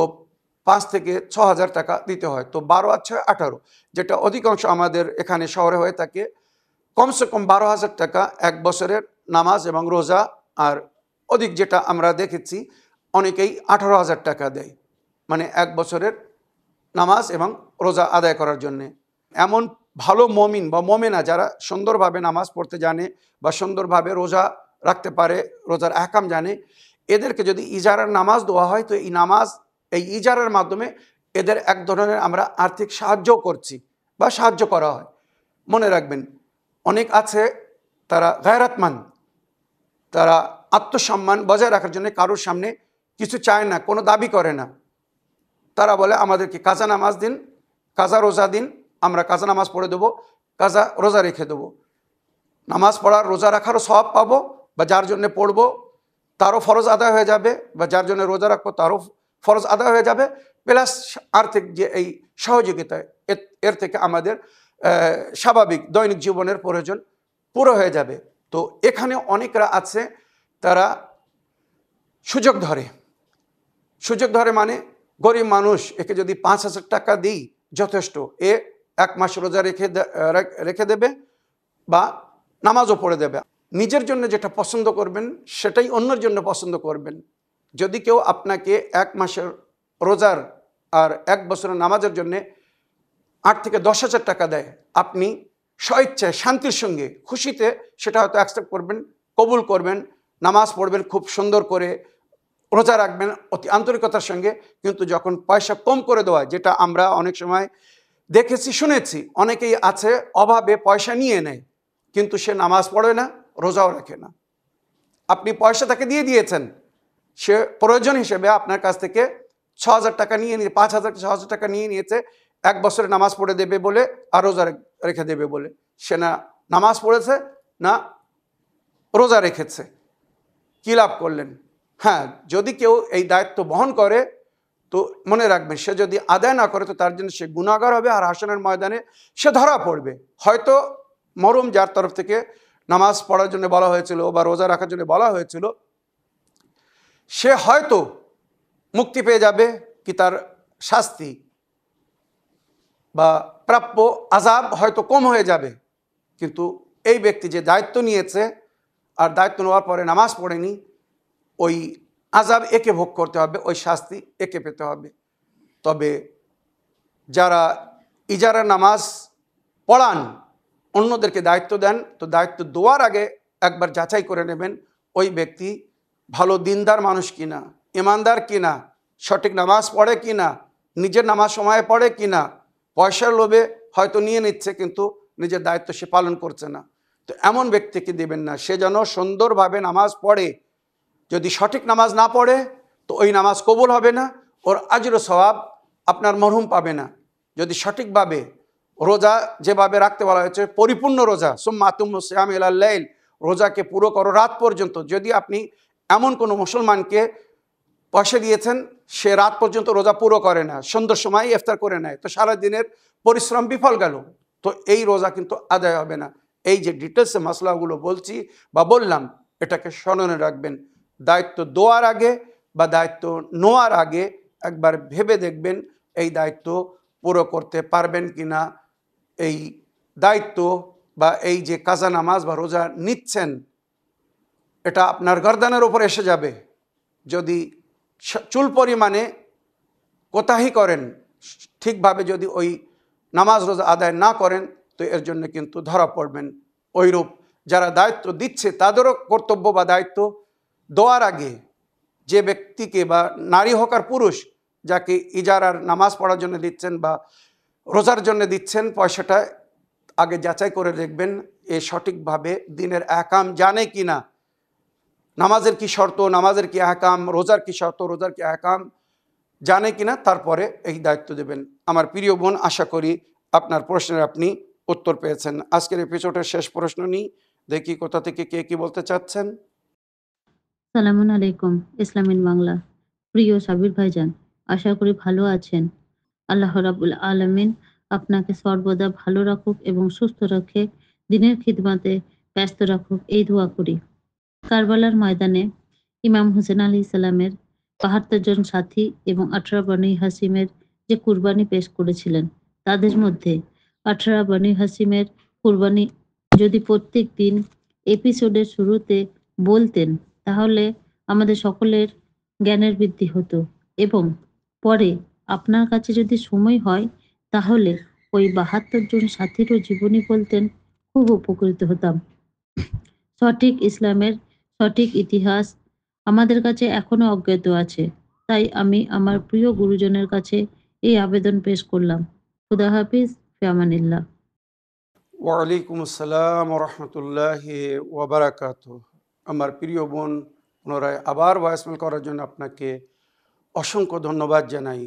5 থেকে 6,000 টাকা দিতে হয়। তো 12 আর 6 18, যেটা অধিকাংশ আমাদের এখানে শহরে হয়ে থাকে। কমসে কম 12,000 টাকা 1 বছরের নামাজ এবং রোজা। আর অধিক যেটা আমরা দেখেছি, অনেকেই 18,000 টাকা দেয়, মানে 1 বছরের নামাজ এবং রোজা আদায় করার জন্যে। এমন ভালো মমিন বা মমেনা যারা সুন্দরভাবে নামাজ পড়তে জানে বা সুন্দরভাবে রোজা রাখতে পারে, রোজার আহকাম জানে, এদেরকে যদি ইজারার নামাজ দেওয়া হয়, তো এই নামাজ, এই ইজারার মাধ্যমে এদের এক ধরনের আমরা আর্থিক সাহায্যও করছি বা সাহায্য করা হয়। মনে রাখবেন, অনেক আছে তারা গায়রাতমান, তারা আত্মসম্মান বজায় রাখার জন্য কারোর সামনে কিছু চায় না, কোনো দাবি করে না। তারা বলে আমাদেরকে কাজা নামাজ দিন, কাজা রোজা দিন, আমরা কাজা নামাজ পড়ে দেবো, কাজা রোজা রেখে দেবো। নামাজ পড়ার রোজা রাখারও সওয়াব পাবো, বা যার জন্য পড়বো তারও ফরজ আদায় হয়ে যাবে, বা যার জন্য রোজা রাখবো তারও ফরজ আদায় হয়ে যাবে, প্লাস আর্থিক যে এই সহযোগিতা, এর থেকে আমাদের স্বাভাবিক দৈনিক জীবনের প্রয়োজন পুরো হয়ে যাবে। তো এখানে অনেকরা আছে তারা সুযোগ ধরে, মানে গরিব মানুষ, একে যদি 5,000 টাকা দিই যথেষ্ট, এ 1 মাস রোজা রেখে দেবে বা নামাজও পড়ে দেবে। নিজের জন্য যেটা পছন্দ করবেন সেটাই অন্যের জন্য পছন্দ করবেন। যদি কেউ আপনাকে 1 মাসের রোজার আর 1 বছরের নামাজের জন্যে 8 থেকে 10,000 টাকা দেয়, আপনি স্বইচ্ছায় শান্তির সঙ্গে খুশিতে সেটা হয়তো অ্যাকসেপ্ট করবেন, কবুল করবেন, নামাজ পড়বেন খুব সুন্দর করে, রোজা রাখবেন অতি আন্তরিকতার সঙ্গে। কিন্তু যখন পয়সা কম করে দেওয়া, যেটা আমরা অনেক সময় দেখেছি শুনেছি, অনেকেই আছে অভাবে পয়সা নিয়ে নেয়, কিন্তু সে নামাজ পড়ে না, রোজাও রাখে না। আপনি পয়সা তাকে দিয়ে দিয়েছেন, সে প্রয়োজন হিসেবে আপনার কাছ থেকে 6,000 টাকা নিয়ে 5,000 6,000 টাকা নিয়ে নিয়েছে 1 বছরে নামাজ পড়ে দেবে বলে আর রোজা রেখে দেবে বলে। সে না নামাজ পড়েছে না রোজা রেখেছে, কী লাভ করলেন? হ্যাঁ, যদি কেউ এই দায়িত্ব বহন করে তো মনে রাখবেন, সে যদি আদায় না করে তো তার জন্য সে গুনাহগার হবে, আর হাসরের ময়দানে সে ধরা পড়বে। হয়তো মরহুম যার তরফ থেকে নামাজ পড়ার জন্য বলা হয়েছিল বা রোজা রাখার জন্য বলা হয়েছিল, সে হয়তো মুক্তি পেয়ে যাবে, কি তার শাস্তি বা প্রাপ্য আযাব হয়তো কম হয়ে যাবে। কিন্তু এই ব্যক্তি যে দায়িত্ব নিয়েছে আর দায়িত্ব নেওয়ার পরে নামাজ পড়েনি, ওই আযাব একে ভোগ করতে হবে, ওই শাস্তি একে পেতে হবে। তবে যারা ইজারা নামাজ পড়ান, অন্যদেরকে দায়িত্ব দেন, তো দায়িত্ব দেওয়ার আগে একবার যাচাই করে নেবেন ওই ব্যক্তি ভালো দিনদার মানুষ কিনা, ইমানদার কিনা, সঠিক নামাজ পড়ে কিনা, নিজের নামাজ সময়ে পড়ে কিনা। পয়সার লোভে হয়তো নিয়ে নিচ্ছে কিন্তু নিজের দায়িত্ব সে পালন করছে না, তো এমন ব্যক্তিকে দেবেন না। সে যেন সুন্দরভাবে নামাজ পড়ে, যদি সঠিক নামাজ না পড়ে তো ওই নামাজ কবুল হবে না, ওর আজর ও সওয়াব আপনার মরহুম পাবে না। যদি সঠিকভাবে রোজা যেভাবে রাখতে বলা হয়েছে, পরিপূর্ণ রোজা, সুম্মা আতিম্মুস সিয়াম ইলাল লাইল, রোজাকে পুরো করো রাত পর্যন্ত। যদি আপনি এমন কোনো মুসলমানকে পয়সা দিয়েছেন সে রাত পর্যন্ত রোজা পুরো করে না, সন্ধ্যার সময় ইফতার করে নেয়, তো সারা দিনের পরিশ্রম বিফল গেল, তো এই রোজা কিন্তু আদায় হবে না। এই যে ডিটেলসে মশলাগুলো বলছি বা বললাম, এটাকে স্মরণে রাখবেন। দায়িত্ব দেওয়ার আগে বা দায়িত্ব নেওয়ার আগে একবার ভেবে দেখবেন এই দায়িত্ব পুরো করতে পারবেন কি না। এই দায়িত্ব বা এই যে কাজা নামাজ বা রোজা নিচ্ছেন, এটা আপনার গর্দানের ওপর এসে যাবে। যদি চুল পরিমাণে কোতাহি করেন, ঠিকভাবে যদি ওই নামাজ রোজা আদায় না করেন, তো এর জন্য কিন্তু ধরা পড়বেন। ওইরূপ যারা দায়িত্ব দিচ্ছে তাদেরও কর্তব্য বা দায়িত্ব দেওয়ার আগে যে ব্যক্তিকে, বা নারী হোক আর পুরুষ, যাকে ইজারার নামাজ পড়ার জন্য দিচ্ছেন বা রোজার জন্য দিচ্ছেন, পয়সাটা আগে যাচাই করে দেখবেন এ সঠিকভাবে দিনের আহকাম জানে কি না, নামাজের কি শর্ত, নামাজের কি আহকাম, রোজার কি শর্ত, রোজার কি আহকাম জানে কিনা, তারপরে এই দায়িত্ব দেবেন। আমার প্রিয় বোন, আশা করি আপনার প্রশ্নের আপনি উত্তর পেয়েছেন। আজকের এপিসোডের শেষ প্রশ্ন নিই, দেখি কোথা থেকে কে কি বলতে চাচ্ছেন। সালামুন আলাইকুম, ইসলামিন বাংলা। প্রিয় সাবির ভাইজান, আশা করি ভালো আছেন। আল্লাহ রাব্বুল আলামিন আপনাকে সর্বদা ভালো রাখুক এবং সুস্থ রাখে, দিনের খিদমাতে ব্যস্ত রাখুক, এই দোয়া করি। কারবালার ময়দানে ইমাম হুসেন আলাইহিস সালামের ৭২ জন সাথী এবং ১৮ বনী হাসিমের যে কুরবানি পেশ করেছিলেন, তাদের মধ্যে ১৮ বনী হাসিমের কুরবানি যদি প্রত্যেক দিন এপিসোডের শুরুতে বলতেন, তাহলে আমাদের সকলের জ্ঞানের বৃদ্ধি হতো, এবং পরে আপনার কাছে যদি সময় হয় তাহলে ওই ৭২ জন সাথীরও জীবনী বলতেন, খুব উপকৃত হতাম। সঠিক ইসলামের সঠিক ইতিহাস আমাদের কাছে এখনো অজ্ঞাত আছে, তাই আমি আমার প্রিয় গুরুজনের কাছে এই আবেদন পেশ করলাম। খুদা হাফিজ, ফি আমানিল্লাহ। ওয়ালাইকুম আসসালাম ওয়া রাহমাতুল্লাহি ওয়া বারাকাতুহু। আমার প্রিয় বোন, পুনরায় আবার ভয়েসমেল করার জন্য আপনাকে অসংখ্য ধন্যবাদ জানাই।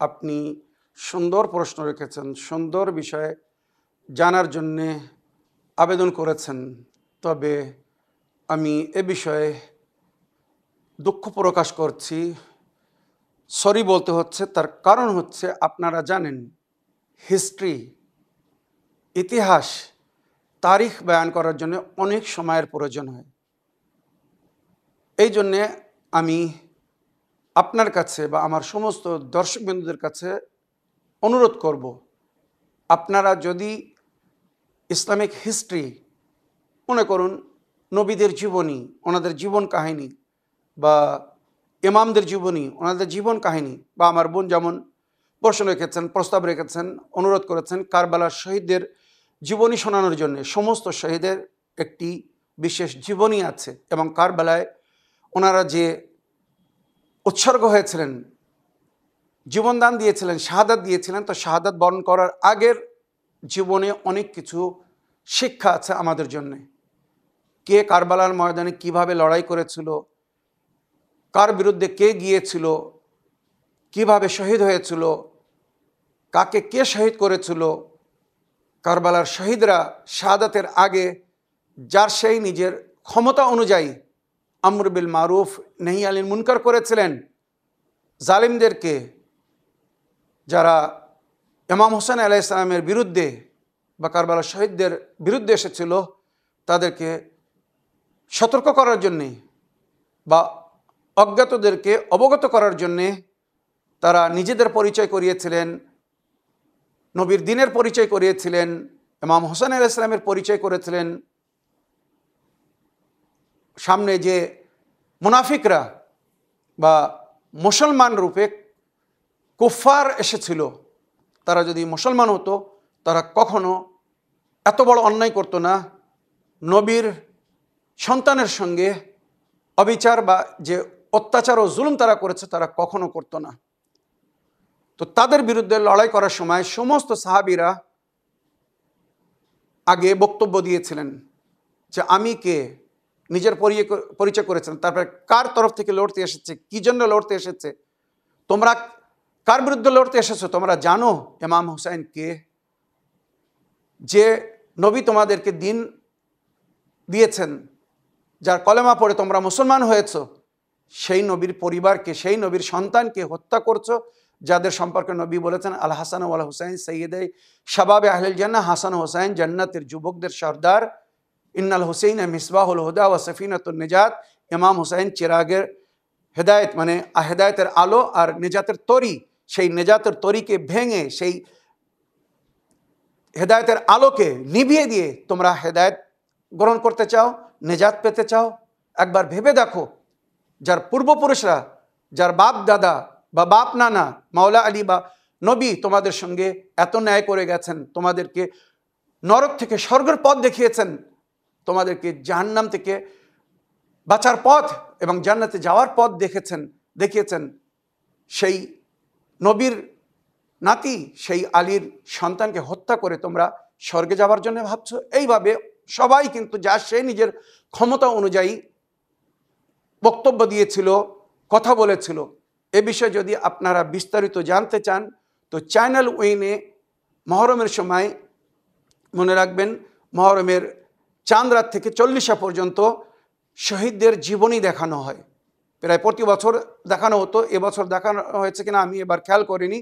আপনি সুন্দর প্রশ্ন রেখেছেন, সুন্দর বিষয়ে জানার জন্যে আবেদন করেছেন। তবে আমি এ বিষয়ে দুঃখ প্রকাশ করছি, সরি বলতে হচ্ছে। তার কারণ হচ্ছে, আপনারা জানেন হিস্ট্রি, ইতিহাস, তারিখ বয়ান করার জন্য অনেক সময়ের প্রয়োজন হয়। এই জন্যে আমি আপনার কাছে বা আমার সমস্ত দর্শকবৃন্দদের কাছে অনুরোধ করব, আপনারা যদি ইসলামিক হিস্ট্রি, মনে করুন নবীদের জীবনী, ওনাদের জীবন কাহিনী, বা ইমামদের জীবনী, ওনাদের জীবন কাহিনী, বা আমার বোন যেমন প্রশ্ন রেখেছেন, প্রস্তাব রেখেছেন, অনুরোধ করেছেন কারবালার শহীদদের জীবনী শোনানোর জন্য। সমস্ত শহীদের একটি বিশেষ জীবনী আছে, এবং কারবালায় ওনারা যে উৎসর্গ হয়েছিলেন, জীবনদান দিয়েছিলেন, শাহাদাত দিয়েছিলেন, তো শাহাদাত বরণ করার আগের জীবনে অনেক কিছু শিক্ষা আছে আমাদের জন্যে। কে কারবালার ময়দানে কিভাবে লড়াই করেছিল, কার বিরুদ্ধে কে গিয়েছিল, কিভাবে শহীদ হয়েছিল, কাকে কে শহীদ করেছিল। কারবালার শহীদরা শাহাদাতের আগে যার সেই নিজের ক্ষমতা অনুযায়ী আমর বিল মারুফ নেহি আনিল মুনকার করেছিলেন। জালিমদেরকে, যারা ইমাম হোসেন আলাইহিস সালামের বিরুদ্ধে বা কারবালার শহীদদের বিরুদ্ধে এসেছিল, তাদেরকে সতর্ক করার জন্যে বা অজ্ঞাতদেরকে অবগত করার জন্যে তারা নিজেদের পরিচয় করিয়েছিলেন, নবীর দিনের পরিচয় করিয়েছিলেন, ইমাম হোসেন আলাইহিস সালামের পরিচয় করেছিলেন। সামনে যে মুনাফিকরা বা মুসলমান রূপে কুফার এসেছিল, তারা যদি মুসলমান হতো, তারা কখনো এত বড় অন্যায় করতো না। নবীর সন্তানের সঙ্গে অবিচার বা যে অত্যাচার ও জুলুম তারা করেছে, তারা কখনো করতো না। তো তাদের বিরুদ্ধে লড়াই করার সময় সমস্ত সাহাবীরা আগে বক্তব্য দিয়েছিলেন যে আমি কে, নিজের পরিচয় করেছিলেন। তারপরে কার তরফ থেকে লড়তে এসেছে, কি জন্য লড়তে এসেছে, তোমরা কার বিরুদ্ধে লড়তে এসেছো, তোমরা জানো ইমাম হুসাইন কে, যে নবী তোমাদেরকে দিন দিয়েছেন, যার কলেমা পড়ে তোমরা মুসলমান হয়েছো, সেই নবীর পরিবারকে, সেই নবীর সন্তানকে হত্যা করছো, যাদের সম্পর্কে নবী বলেছেন আল হাসান ওয়াল হুসাইন সৈয়দে শাবাবে আহলিল জান্নাহ, হাসান হুসাইন জান্নাতের যুবকদের সর্দার। ইন্নাল হুসাইন মিসবাহুল হুদা ওয়া সফিনাতুন নিজাত, ইমাম হুসাইন চিরাগের হেদায়েত, মানে হেদায়েতের আলো আর নিজাতের তরি। সেই নিজাতের তরিকে ভেঙে, সেই হেদায়েতের আলোকে নিভিয়ে দিয়ে তোমরা হেদায়েত গ্রহণ করতে চাও, নিজাত পেতে চাও, একবার ভেবে দেখো। যার পূর্বপুরুষরা, যার বাপ দাদা বা বাপ নানা মাওলা আলী বা নবী তোমাদের সঙ্গে এত ন্যায় করে গেছেন, তোমাদেরকে নরক থেকে স্বর্গের পথ দেখিয়েছেন, তোমাদেরকে জাহান্নাম থেকে বাঁচার পথ এবং জান্নাতে যাওয়ার পথ দেখিয়েছেন, সেই নবীর নাতি, সেই আলীর সন্তানকে হত্যা করে তোমরা স্বর্গে যাওয়ার জন্য ভাবছো। এইভাবে সবাই কিন্তু যা সে নিজের ক্ষমতা অনুযায়ী বক্তব্য দিয়েছিল, কথা বলেছিল। এ বিষয়ে যদি আপনারা বিস্তারিত জানতে চান, তো চ্যানেল উইনে মহরমের সময় মনে রাখবেন, মহরমের চাঁদ রাত থেকে 40 পর্যন্ত শহীদদের জীবনী দেখানো হয়। প্রায় প্রতি বছর দেখানো হতো, এবছর দেখানো হয়েছে কিনা আমি এবার খেয়াল করিনি।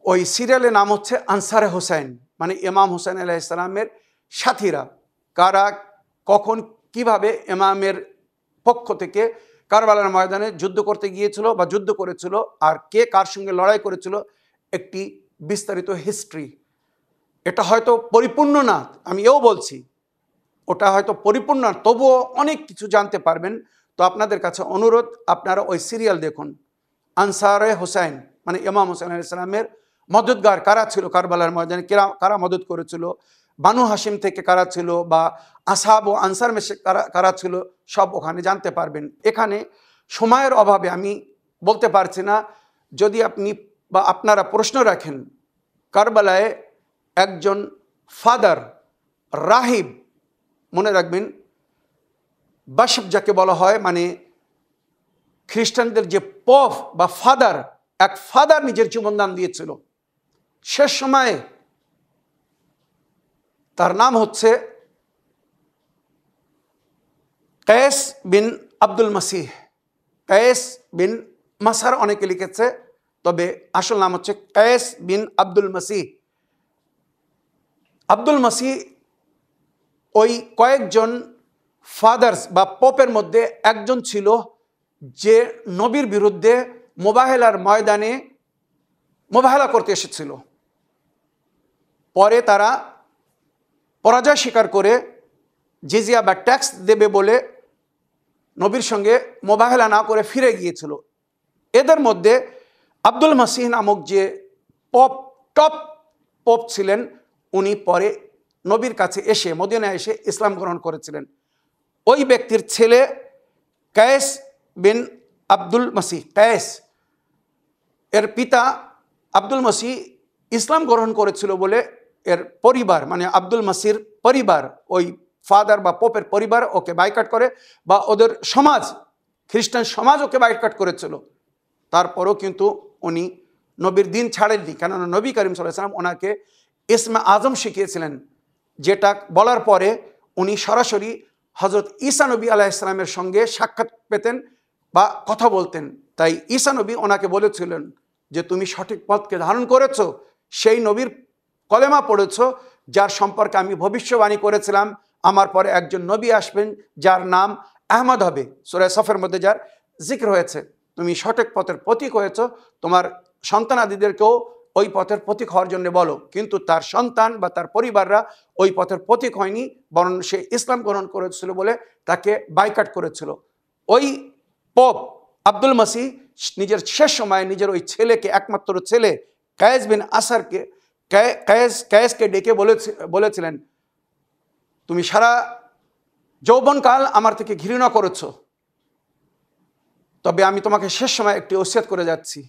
ওই সিরিয়ালের নাম হচ্ছে আনসারে হোসেন, মানে ইমাম হোসেন আলাইহিস সালামের সাথীরা, কারা কখন কিভাবে ইমামের পক্ষ থেকে কারবালার ময়দানে যুদ্ধ করতে গিয়েছিল বা যুদ্ধ করেছিল, আর কে কার সঙ্গে লড়াই করেছিল, একটি বিস্তারিত হিস্ট্রি। এটা হয়তো পরিপূর্ণ না, আমি এও বলছি, ওটা হয়তো পরিপূর্ণ না, তবুও অনেক কিছু জানতে পারবেন। তো আপনাদের কাছে অনুরোধ, আপনারা ওই সিরিয়াল দেখুন। আনসারে হোসেন মানে ইমাম হোসেন আলাইহিস সালামের মদদগার কারা ছিল কারবালার ময়দানে, কারা মদত করেছিল, বানু হাশিম থেকে কারা ছিল, বা আসহাব ও আনসার মেশে কারা ছিল, সব ওখানে জানতে পারবেন। এখানে সময়ের অভাবে আমি বলতে পারছি না। যদি আপনি বা আপনারা প্রশ্ন রাখেন, কারবালায় একজন ফাদার রাহিব, মনে রাখবেন বাশব যাকে বলা হয়, মানে খ্রিস্টানদের যে পপ বা ফাদার, এক ফাদার নিজের জীবন দান দিয়েছিল শেষ সময়ে। তার নাম হচ্ছে কায়েস বিন আব্দুল মাসিহ। কায়েস বিন মাসার অনেকে লিখেছে, তবে আসল নাম হচ্ছে কায়েস বিন আব্দুল মাসিহ। আব্দুল মাসিহ ওই কয়েকজন ফাদার্স বা পোপের মধ্যে একজন ছিল, যে নবীর বিরুদ্ধে মোবাহেলার ময়দানে মোবাহেলা করতে এসেছিল। পরে তারা পরাজয় স্বীকার করে জিজিয়া বা ট্যাক্স দেবে বলে নবীর সঙ্গে মোবাহেলা না করে ফিরে গিয়েছিল। এদের মধ্যে আব্দুল মাসিহ নামক যে টপ পোপ ছিলেন, উনি পরে নবীর কাছে এসে, মদিনায় এসে ইসলাম গ্রহণ করেছিলেন। ওই ব্যক্তির ছেলে কায়েস বিন আব্দুল মাসিহ, কায়েস এর পিতা আব্দুল মাসিহ ইসলাম গ্রহণ করেছিল বলে এর পরিবার, মানে আব্দুল মাসির পরিবার, ওই ফাদার বা পোপের পরিবার ওকে বাইকাট করে, বা ওদের সমাজ, খ্রিস্টান সমাজ ওকে বাইকাট করেছিল। তারপরও কিন্তু উনি নবীর দিন ছাড়েননি, কেননা নবী করিম সাল্লাল্লাহু আলাইহি ওয়াসাল্লাম ওনাকে ইসমে আজম শিখিয়েছিলেন, যেটা বলার পরে উনি সরাসরি হজরত ঈসা নবী আলাইহিস সালামের সঙ্গে সাক্ষাৎ পেতেন বা কথা বলতেন। তাই ঈসা নবী ওনাকে বলেছিলেন যে তুমি সঠিক পথকে ধারণ করেছো, সেই নবীর কলেমা পড়েছো যার সম্পর্কে আমি ভবিষ্যবাণী করেছিলাম আমার পরে একজন নবী আসবেন যার নাম আহমদ হবে, সূরা সফের মধ্যে যার জিক্র হয়েছে। তুমি সঠিক পথের প্রতীক হয়েছো, তোমার সন্তানাদিদেরকেও ওই পথের প্রতীক হওয়ার জন্য বলো। কিন্তু তার সন্তান বা তার পরিবাররা ওই পথের প্রতীক হয়নি, বরং সে ইসলাম গ্রহণ করেছিল বলে তাকে বাইকাট করেছিল। ওই পোপ আব্দুল মাসিহ নিজের শেষ সময়ে নিজের ওই ছেলেকে, একমাত্র ছেলে কায়েস বিন আসারকে, কায়েসকে ডেকে বলেছিলেন তুমি সারা যৌবনকাল আমার থেকে ঘৃণা করেছো, তবে আমি তোমাকে শেষ সময় একটি ওসিয়ত করে যাচ্ছি,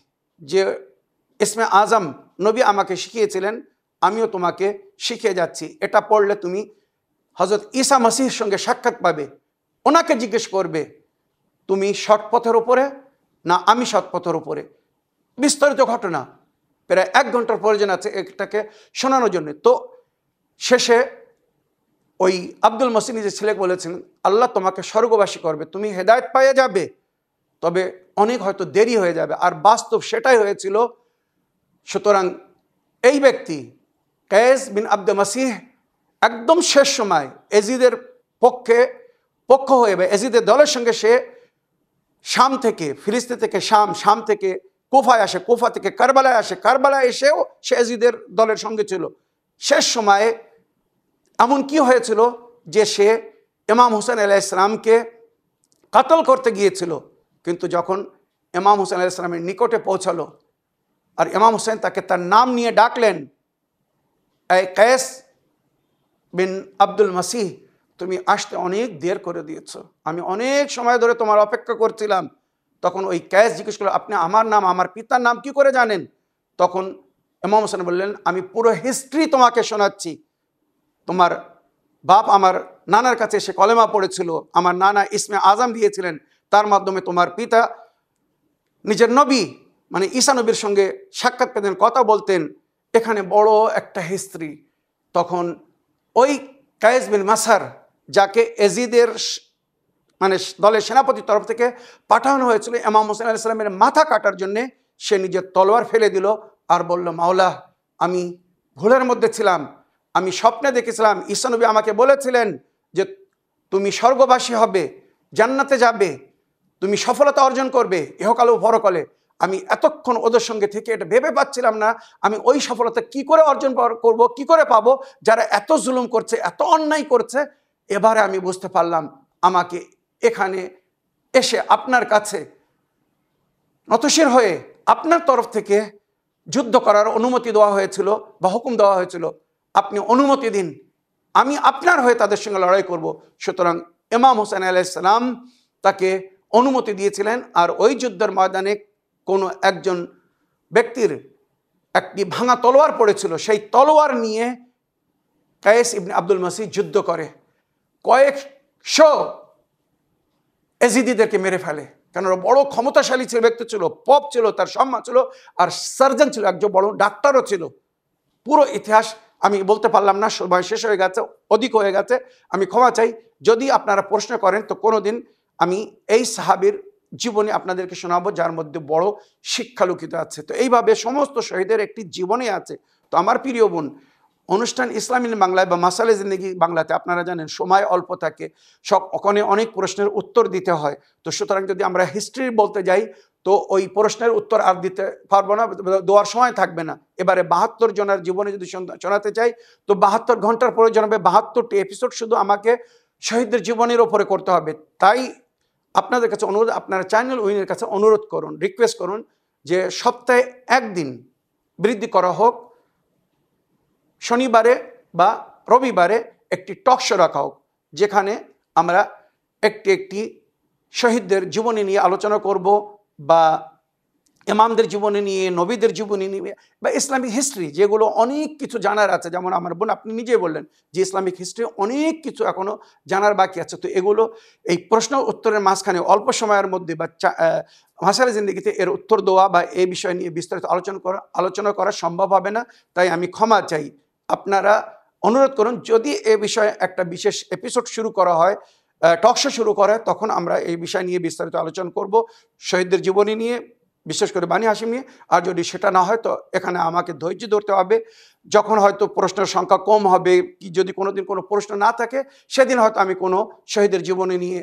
যে ইসমে আজম নবী আমাকে শিখিয়েছিলেন, আমিও তোমাকে শিখিয়ে যাচ্ছি। এটা পড়লে তুমি হজরত ঈসা মাসিহের সঙ্গে সাক্ষাৎ পাবে। ওনাকে জিজ্ঞেস করবে তুমি সৎপথের ওপরে না আমি সৎপথের ওপরে। বিস্তারিত ঘটনা, প্রায় 1 ঘন্টার প্রয়োজন আছে এটাকে শোনানোর জন্য। তো শেষে ওই আব্দুল মাসিহ নিজের ছেলেকে বলেছেন আল্লাহ তোমাকে স্বর্গবাসী করবে, তুমি হেদায়েত পেয়ে যাবে, তবে অনেক হয়তো দেরি হয়ে যাবে। আর বাস্তব সেটাই হয়েছিল। সুতরাং এই ব্যক্তি কায়েস বিন আব্দুল মাসিহ একদম শেষ সময় এজিদের পক্ষ হয়ে বা এজিদের দলের সঙ্গে সে শাম থেকে, ফিলিস্তিন থেকে শাম থেকে কুফায় আসে, কুফা থেকে কারবালায় আসে, কারবালায় এসেও সে এজিদের দলের সঙ্গে ছিল। শেষ সময়ে এমন কি হয়েছিল যে সে ইমাম হুসেন আলাইহিস সালামকে কাতল করতে গিয়েছিল, কিন্তু যখন ইমাম হুসেন আলাইহিস সালামের নিকটে পৌঁছালো আর ইমাম হুসেন তাকে তার নাম নিয়ে ডাকলেন, এই কায়েস বিন আব্দুল মাসিহ তুমি আসতে অনেক দের করে দিয়েছো, আমি অনেক সময় ধরে তোমার অপেক্ষা করছিলাম। তখন ওই কায়েস জিজ্ঞেস করলো আপনি আমার নাম, আমার পিতার নাম কি করে জানেন? তখন ইমাম হোসেন বললেন আমি পুরো হিস্ট্রি তোমাকে শোনাচ্ছি। তোমার বাপ আমার নানার কাছে এসে কলেমা পড়েছিল, আমার নানা ইসমে আজম দিয়েছিলেন, তার মাধ্যমে তোমার পিতা নিজের নবী মানে ঈসা নবীর সঙ্গে সাক্ষাৎ পেতেন, কথা বলতেন। এখানে বড় একটা হিস্ট্রি। তখন ওই কায়েস বিন মাসার, যাকে এজিদের মানে দলের সেনাপতির তরফ থেকে পাঠানো হয়েছিল ইমাম হোসেন আলাইহিস সালামের মাথা কাটার জন্যে, সে নিজের তলোয়ার ফেলে দিল আর বলল মাওলা আমি ভুলের মধ্যে ছিলাম, আমি স্বপ্নে দেখেছিলাম ঈসা নবী আমাকে বলেছিলেন যে তুমি স্বর্গবাসী হবে, জান্নাতে যাবে, তুমি সফলতা অর্জন করবে ইহকালে ও পরকালে। আমি এতক্ষণ ওদের সঙ্গে থেকে এটা ভেবে পাচ্ছিলাম না আমি ওই সফলতা কি করে অর্জন করব, কি করে পাবো, যারা এত জুলুম করছে, এত অন্যায় করছে। এবারে আমি বুঝতে পারলাম আমাকে এখানে এসে আপনার কাছে নতশির হয়ে আপনার তরফ থেকে যুদ্ধ করার অনুমতি দেওয়া হয়েছিল বা হুকুম দেওয়া হয়েছিল, আপনি অনুমতি দিন, আমি আপনার হয়ে তাদের সঙ্গে লড়াই করব। সুতরাং ইমাম হোসেন আলাইহিস সালাম তাকে অনুমতি দিয়েছিলেন। আর ওই যুদ্ধের ময়দানে কোনো একজন ব্যক্তির একটি ভাঙা তলোয়ার পড়েছিল, সেই তলোয়ার নিয়ে কায়েস ইবনে আব্দুল মাসিহ যুদ্ধ করে। কয়েকশো এজিদিদেরকে মেরে ফেলে, কেন ওরা বড় ক্ষমতাশালী ছিল, ব্যক্তি ছিল, পপ ছিল, তার সম্মান ছিল, আর সার্জন ছিল, একজন বড় ডাক্তারও ছিল। পুরো ইতিহাস আমি বলতে পারলাম না, সময় শেষ হয়ে গেছে, অধিক হয়ে গেছে, আমি ক্ষমা চাই। যদি আপনারা প্রশ্ন করেন তো কোনোদিন আমি এই সাহাবীর জীবনী আপনাদেরকে শোনাবো, যার মধ্যে বড় শিক্ষা লুকিত আছে। তো এইভাবে সমস্ত শহীদের একটি জীবনী আছে। তো আমার প্রিয় বোন, অনুষ্ঠান ইসলামী বাংলায় বা মাসালে জিন্দেগি বাংলাতে আপনারা জানেন সময় অল্প থাকে, সব ওখানে অনেক প্রশ্নের উত্তর দিতে হয়। তো সুতরাং যদি আমরা হিস্ট্রি বলতে যাই তো ওই প্রশ্নের উত্তর আর দিতে পারবো না, দেওয়ার সময় থাকবে না। এবারে ৭২ জনের জীবনে যদি শোনাতে চাই তো ৭২ ঘন্টার প্রয়োজন হবে, ৭২টি এপিসোড শুধু আমাকে শহীদদের জীবনের ওপরে করতে হবে। তাই আপনাদের কাছে অনুরোধ, আপনারা চ্যানেল উইনের কাছে অনুরোধ করুন, রিকোয়েস্ট করুন যে সপ্তাহে একদিন বৃদ্ধি করা হোক, শনিবারে বা রবিবারে একটি টক শো রাখা হোক, যেখানে আমরা একটি শহীদদের জীবনী নিয়ে আলোচনা করব, বা ইমামদের জীবনী নিয়ে, নবীদের জীবনী নিয়ে, বা ইসলামিক হিস্ট্রি, যেগুলো অনেক কিছু জানার আছে। যেমন আমার বোন আপনি নিজেই বললেন যে ইসলামিক হিস্ট্রি অনেক কিছু এখনো জানার বাকি আছে। তো এগুলো এই প্রশ্ন উত্তরের মাঝখানে অল্প সময়ের মধ্যে বা মাসালে জিন্দেগিতে এর উত্তর দেওয়া বা এই বিষয় নিয়ে বিস্তারিত আলোচনা করা সম্ভব হবে না। তাই আমি ক্ষমা চাই। আপনারা অনুরোধ করুন, যদি এ বিষয়ে একটা বিশেষ এপিসোড শুরু করা হয়, টক শো শুরু করা হয়, তখন আমরা এই বিষয় নিয়ে বিস্তারিত আলোচনা করব, শহীদদের জীবনী নিয়ে, বিশেষ করে বানি হাশিম নিয়ে। আর যদি সেটা না হয় তো এখানে আমাকে ধৈর্য ধরতে হবে। যখন হয়তো প্রশ্নের সংখ্যা কম হবে, কি যদি কোনোদিন কোনো প্রশ্ন না থাকে, সেদিন হয়তো আমি কোনো শহীদের জীবনী নিয়ে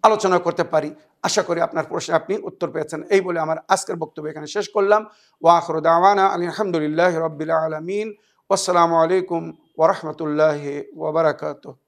আলোচনা করতে পারি। আশা করি আপনার প্রশ্নে আপনি উত্তর পেয়েছেন। এই বলে আমার আজকের বক্তব্য এখানে শেষ করলাম। ওয়া আখিরু দাওয়ানা আলহামদুলিল্লাহি রাব্বিল আলামিন। আসসালামু আলাইকুম ওয়া রাহমাতুল্লাহি ওয়া বারাকাতুহু।